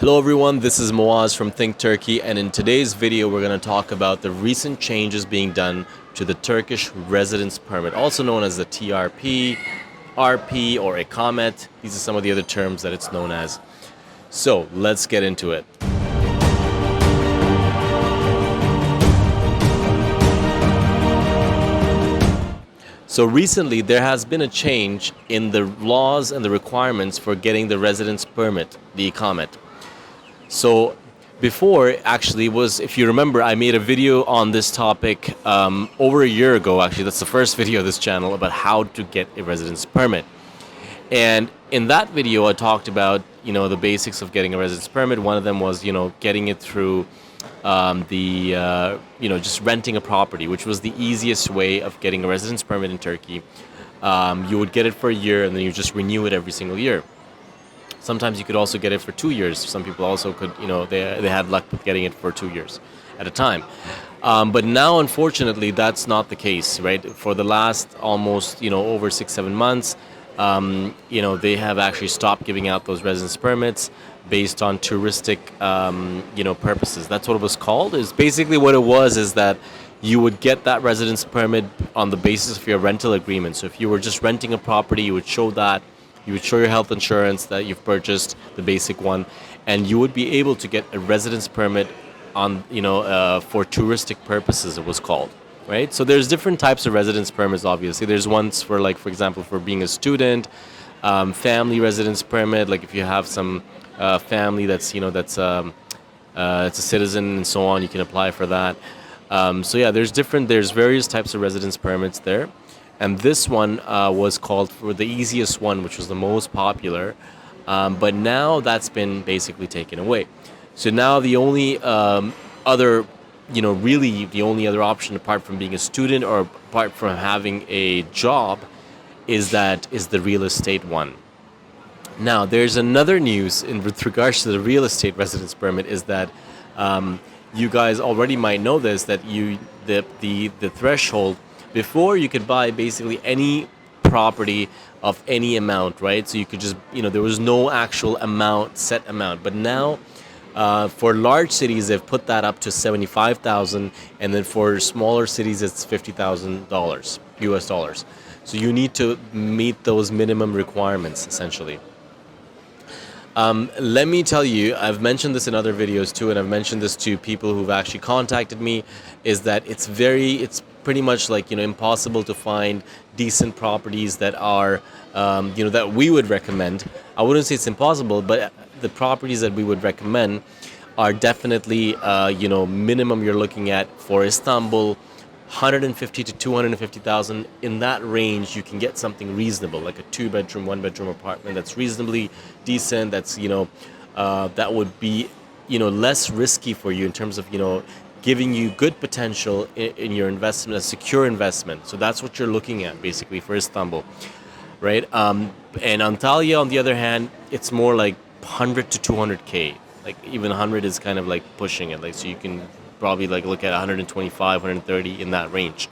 Hello everyone, this is Moaz from Think Turkey, and in today's video we're going to talk about the recent changes being done to the Turkish residence permit, also known as the TRP, RP, or Ikamet. These are some of the other terms that it's known as. So let's get into it. So recently there has been a change in the laws and the requirements for getting the residence permit, the Ikamet. So before, actually, if you remember, I made a video on this topic over a year ago. Actually, that's the first video of this channel about how to get a residence permit. And in that video, I talked about, the basics of getting a residence permit. One of them was, getting it through just renting a property, which was the easiest way of getting a residence permit in Turkey. You would get it for a year and then you just renew it every single year. Sometimes you could also get it for 2 years. Some people also could, they had luck with getting it for 2 years at a time. But now, unfortunately, that's not the case, right? For the last almost, over 6-7 months, they have actually stopped giving out those residence permits based on touristic, purposes. That's what it was called. Is basically what it was is that you would get that residence permit on the basis of your rental agreement. So if you were just renting a property, you would show that. You would show your health insurance that you've purchased, the basic one, and you would be able to get a residence permit on, for touristic purposes, it was called, right? So there's different types of residence permits, obviously. There's ones for, like, for example, for being a student, family residence permit, like if you have some family that's, it's a citizen and so on, you can apply for that. There's various types of residence permits there. And this one was called for the easiest one, which was the most popular. But now that's been basically taken away. So now the only other, really the only other option apart from being a student or apart from having a job is the real estate one. Now, there's another news with regards to the real estate residence permit is that you guys already might know this, that the threshold. Before, you could buy basically any property of any amount, right? So you could just, there was no actual set amount. But now, for large cities, they've put that up to $75,000, and then for smaller cities, it's $50,000 US dollars. So you need to meet those minimum requirements, essentially. Let me tell you, I've mentioned this in other videos too, and I've mentioned this to people who've actually contacted me, is that it's pretty much like, impossible to find decent properties that are, that we would recommend. I wouldn't say it's impossible, but the properties that we would recommend are definitely, minimum you're looking at for Istanbul, 150 to 250,000. In that range, you can get something reasonable, like a 2-bedroom, 1-bedroom apartment that's reasonably decent. That's, that would be, less risky for you in terms of, giving you good potential in your investment, a secure investment. So that's what you're looking at basically for Istanbul, right? And Antalya, on the other hand, it's more like 100 to 200K. Like even 100 is kind of like pushing it. Like, so you can probably like look at 125, 130 in that range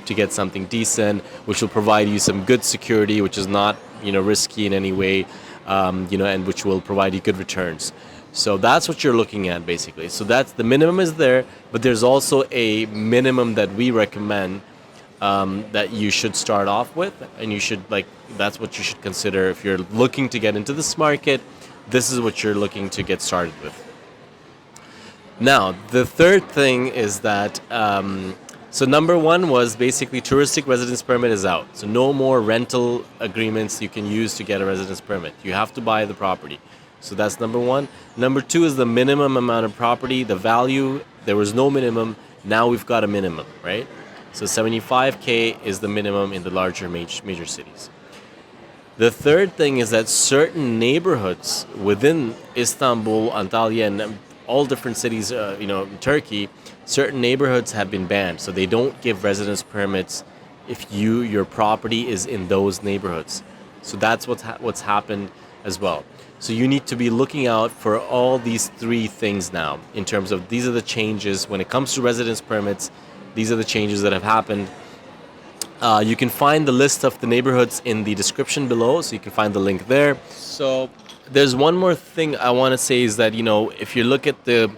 to get something decent, which will provide you some good security, which is not, risky in any way, and which will provide you good returns. So that's what you're looking at, basically. So that's the minimum is there, but there's also a minimum that we recommend that you should start off with, and that's what you should consider if you're looking to get into this market. This is what you're looking to get started with. Now, the third thing is that, so number one was basically touristic residence permit is out. So no more rental agreements you can use to get a residence permit. You have to buy the property. So that's number one. Number two is the minimum amount of property, the value. There was no minimum. Now we've got a minimum, right? So 75K is the minimum in the larger major cities. The third thing is that certain neighborhoods within Istanbul, Antalya, and all different cities, in Turkey, certain neighborhoods have been banned. So they don't give residence permits if your property is in those neighborhoods. So that's what's happened as well. So you need to be looking out for all these three things now in terms of these are the changes when it comes to residence permits. These are the changes that have happened. You can find the list of the neighborhoods in the description below, so you can find the link there. So there's one more thing I want to say is that, if you look at the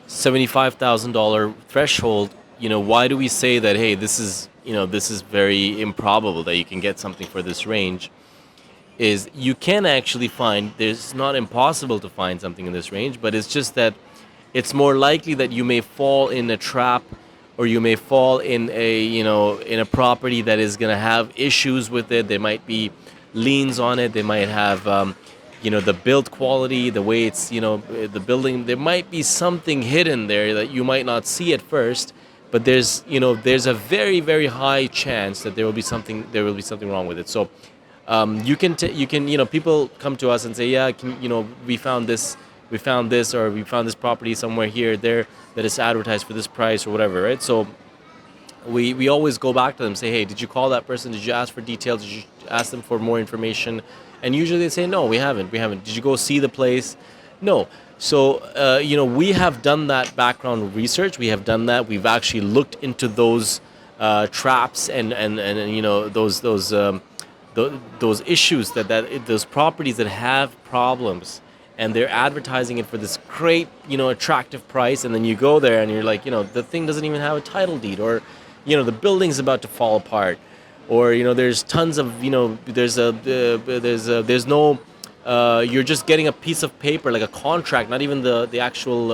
$75,000 threshold, why do we say that, hey, this is very improbable that you can get something for this range? Is you can actually find, there's not impossible to find something in this range, but it's just that it's more likely that you may fall in a trap, or you may fall in a property that is going to have issues with it. There might be liens on it. They might have the build quality, the way it's, the building, there might be something hidden there that you might not see at first, but there's a very, very high chance that there will be something wrong with it. So people come to us and say, yeah, we found this, or we found this property somewhere here, there, that is advertised for this price or whatever, right? So we always go back to them, say, hey, did you call that person? Did you ask for details? Did you ask them for more information? And usually they say, no, we haven't. Did you go see the place? No. So we have done that background research. We have done that. We've actually looked into those traps, and those issues, those properties that have problems, and they're advertising it for this great, attractive price, and then you go there and you're like, the thing doesn't even have a title deed, or the building's about to fall apart, or there's tons of, there's no, you're just getting a piece of paper, like a contract, not even the actual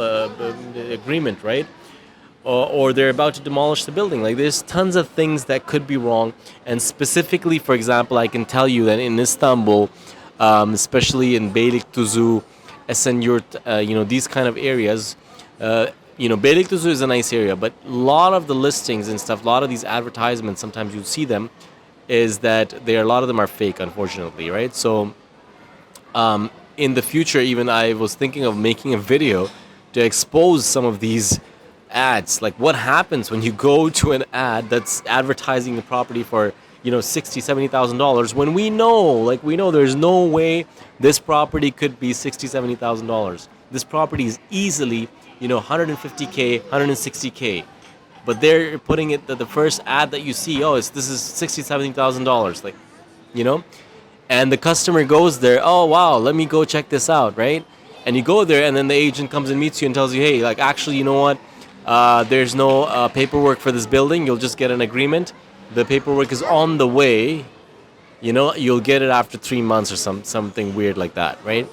agreement, right? Or they're about to demolish the building. Like, there's tons of things that could be wrong. And specifically, for example, I can tell you that in Istanbul, especially in Beylikdüzü, Esenyurt, these kind of areas, Beylikdüzü is a nice area, but a lot of the listings and stuff, a lot of these advertisements, sometimes you see them, is that a lot of them are fake, unfortunately, right? So in the future, even I was thinking of making a video to expose some of these ads. Like, what happens when you go to an ad that's advertising the property for, $60,000, $70,000, when we know there's no way this property could be $60,000, $70,000. This property is easily, 150K, 160K. But they're putting it that the first ad that you see, this is $60,000, $70,000, like, you know, and the customer goes there, oh wow, let me go check this out, right? And you go there, and then the agent comes and meets you and tells you, hey, like, actually, you know what? There's no paperwork for this building. You'll just get an agreement. The paperwork is on the way. You'll get it after 3 months or something weird like that, right?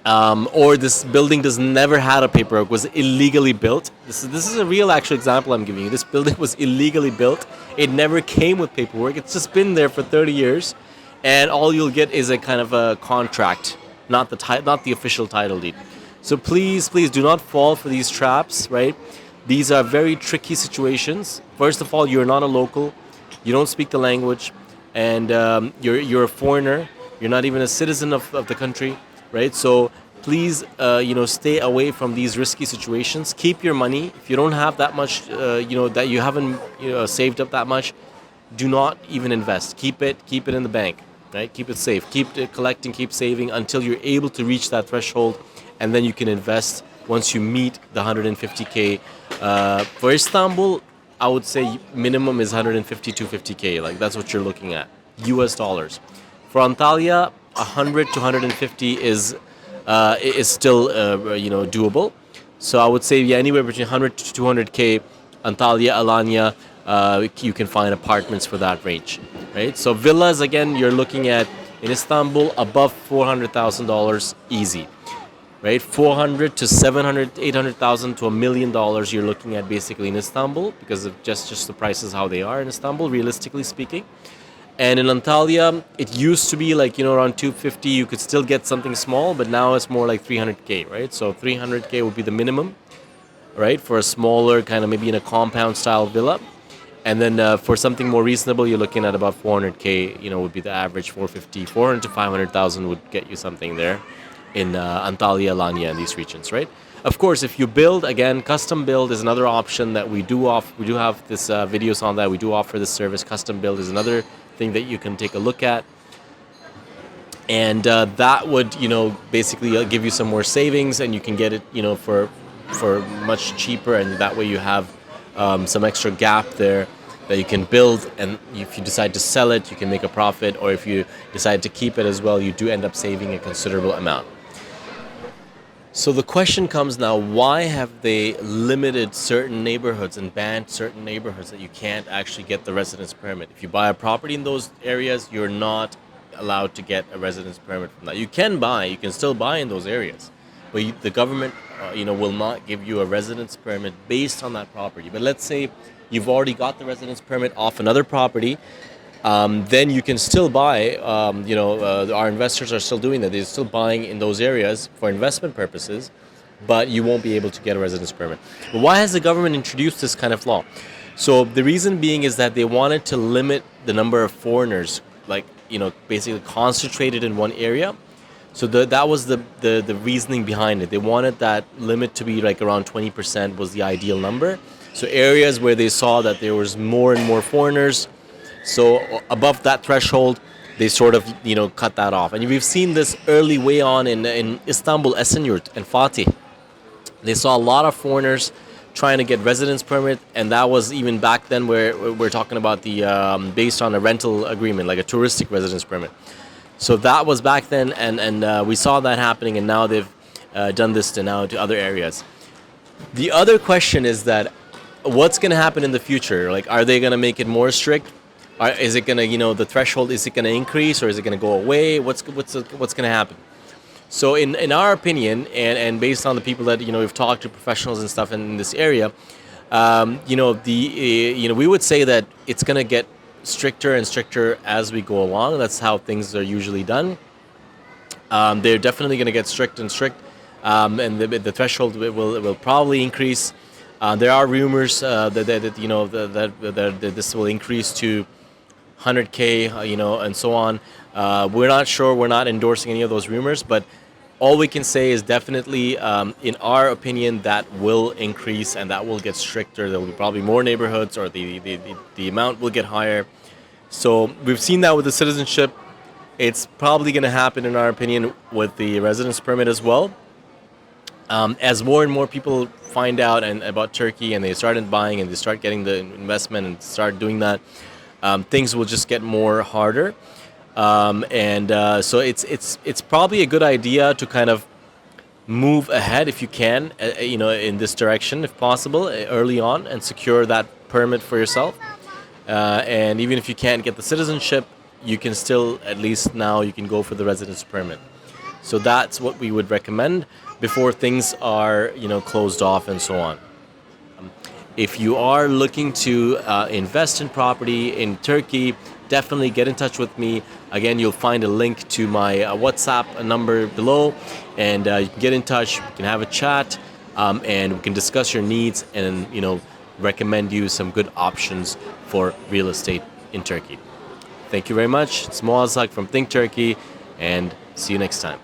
Or this building does never had a paperwork, was illegally built. This is a real actual example I'm giving you. This building was illegally built. It never came with paperwork. It's just been there for 30 years, and all you'll get is a kind of a contract, not the official title deed. So please do not fall for these traps, right? These are very tricky situations. First of all, you're not a local, you don't speak the language, and you're a foreigner. You're not even a citizen of the country, right? So please, stay away from these risky situations. Keep your money. If you don't have that much, that you haven't saved up that much, do not even invest. Keep it in the bank, right? Keep it safe. Keep collecting, keep saving until you're able to reach that threshold, and then you can invest once you meet the 150K. For Istanbul, I would say minimum is 150 to 50K. Like, that's what you're looking at, US dollars. For Antalya, 100 to 150 is still doable. So I would say, yeah, anywhere between 100 to 200K, Antalya, Alanya, you can find apartments for that range, right? So villas, again, you're looking at in Istanbul above $400,000 easy, right? 400 to 700, 800,000 to $1 million you're looking at basically in Istanbul, because of just the prices how they are in Istanbul, realistically speaking. And in Antalya, it used to be like, around 250, you could still get something small, but now it's more like 300K, right? So 300K would be the minimum, right? For a smaller kind of maybe in a compound style villa. And then for something more reasonable, you're looking at about 400K, would be the average. 450, 400 to 500,000 would get you something there in Antalya, Alanya, and these regions, right? Of course, if you build, again, custom build is another option that we do offer. We do have this videos on that. We do offer this service. Custom build is another thing that you can take a look at, and that would basically give you some more savings, and you can get it for much cheaper, and that way you have some extra gap there that you can build, and if you decide to sell it, you can make a profit, or if you decide to keep it as well, you do end up saving a considerable amount. So the question comes now, why have they limited certain neighborhoods and banned certain neighborhoods that you can't actually get the residence permit? If you buy a property in those areas, you're not allowed to get a residence permit from that. You can still buy in those areas, but the government, will not give you a residence permit based on that property. But let's say you've already got the residence permit off another property, then you can still buy. Our investors are still doing that. They're still buying in those areas for investment purposes, but you won't be able to get a residence permit. But why has the government introduced this kind of law? So the reason being is that they wanted to limit the number of foreigners, like, basically concentrated in one area. So that was the reasoning behind it. They wanted that limit to be like around 20% was the ideal number. So areas where they saw that there was more and more foreigners, so above that threshold, they sort of cut that off. And we've seen this early way on in Istanbul, Esenyurt, and Fatih. They saw a lot of foreigners trying to get residence permit, and that was even back then where we're talking about the based on a rental agreement, like a touristic residence permit. So that was back then, and we saw that happening, and now they've done this to other areas. The other question is that what's going to happen in the future? Like, are they going to make it more strict? Is it going to, the threshold, is it going to increase, or is it going to go away? What's going to happen? So in our opinion, and based on the people that we've talked to, professionals and stuff in this area, we would say that it's going to get stricter and stricter as we go along. That's how things are usually done. They're definitely going to get strict, and the threshold will probably increase. There are rumors that this will increase to 100K, and so on. We're not sure. We're not endorsing any of those rumors, but all we can say is definitely, in our opinion, that will increase and that will get stricter. There will be probably more neighborhoods, or the amount will get higher. So we've seen that with the citizenship. It's probably going to happen, in our opinion, with the residence permit as well. As more and more people find out about Turkey, and they started buying and they start getting the investment and start doing that, things will just get more harder. So it's probably a good idea to kind of move ahead if you can, in this direction, if possible, early on, and secure that permit for yourself. And even if you can't get the citizenship, you can still, at least now, you can go for the residence permit. So that's what we would recommend before things are, closed off and so on. If you are looking to invest in property in Turkey, definitely get in touch with me. Again, you'll find a link to my WhatsApp number below, and you can get in touch. We can have a chat, and we can discuss your needs, and recommend you some good options for real estate in Turkey. Thank you very much. It's Moazak from Think Turkey, and see you next time.